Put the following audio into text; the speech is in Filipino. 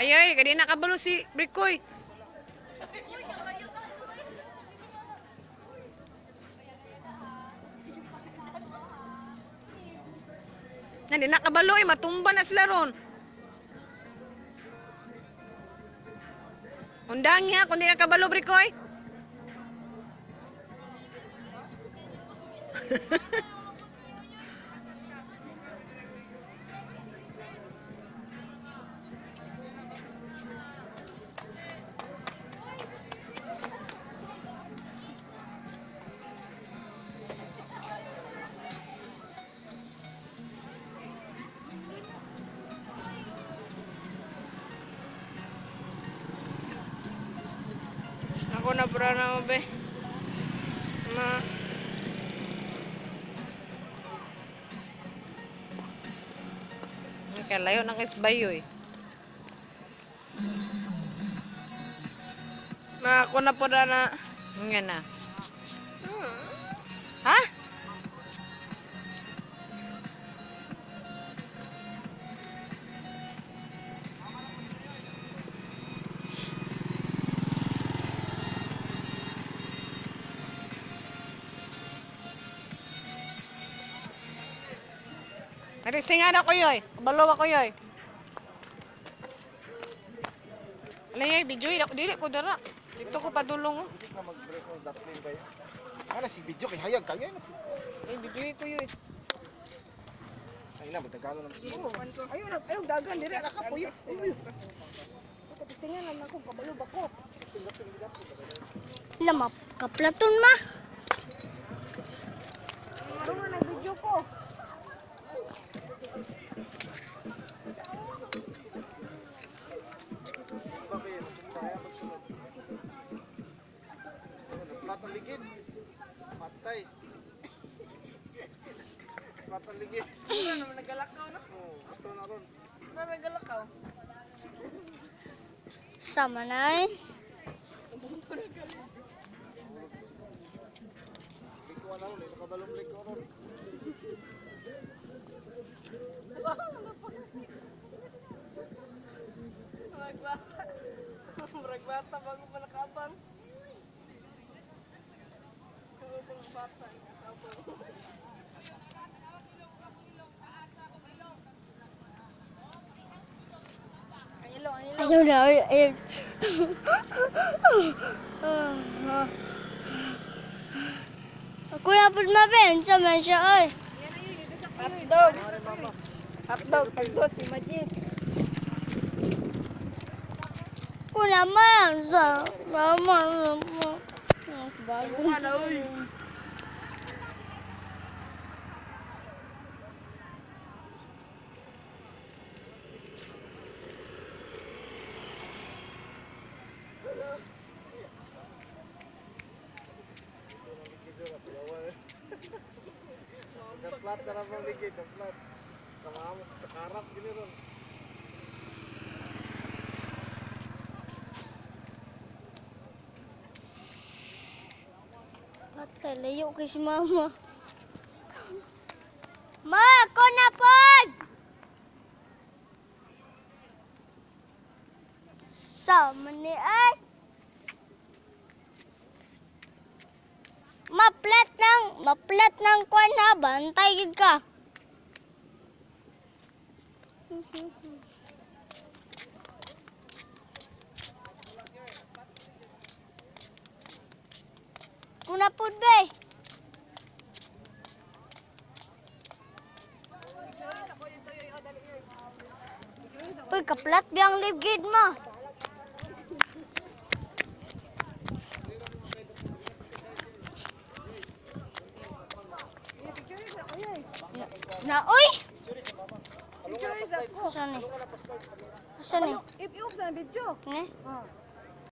Ay, kadi nakabalo si Brikoy. Hindi nakabalo matumba na sila ron. Undang niya kung di nakabalo, Brikoy. Ako na pura na mo, be. Kalayo ng isbayo eh. Ako na pura na. Nga na. Ha? Singa na ko yoy. Kabalo ako yoy. Ano yoy, video dili ko dara. Dito ko padulong. Hindi ka mag-break on that plane kayo. Ano si video kay hayag kayo na si. Video ko yoy. Ay na magdagalo ng video. Ayun dagan diri ra ka puyo. Ko tistingan lang ako kabalo ba ko. Lamap ka platon ma. Ano na video ko? Platang ligid. Patay. Platang ligid. Ano naman nagalakaw no? Oo, ato na ron. Ano nagalakaw? Sama na eh. Likuan na ron, nakabalong likuan ron. Muragbata bago pa nakabang. Ayun na, ayun. Ako na po mabensa man siya ay. Hotdog. Hotdog, tagdot si Majis. Ako naman sa mama. Bago na uy. Plat na lang ligid, plat. Kamamo sa karap gini ron. Patay, layo kay si mama. Ma, ako na po! Sama ni ay. Maplat ng kwan ha, bantay gid ka. Kuna pud be. Uy, kaplat biyang libgid mo. Na, uy! Asan ni? Asan ni? If-if sa video. Ne? Ah.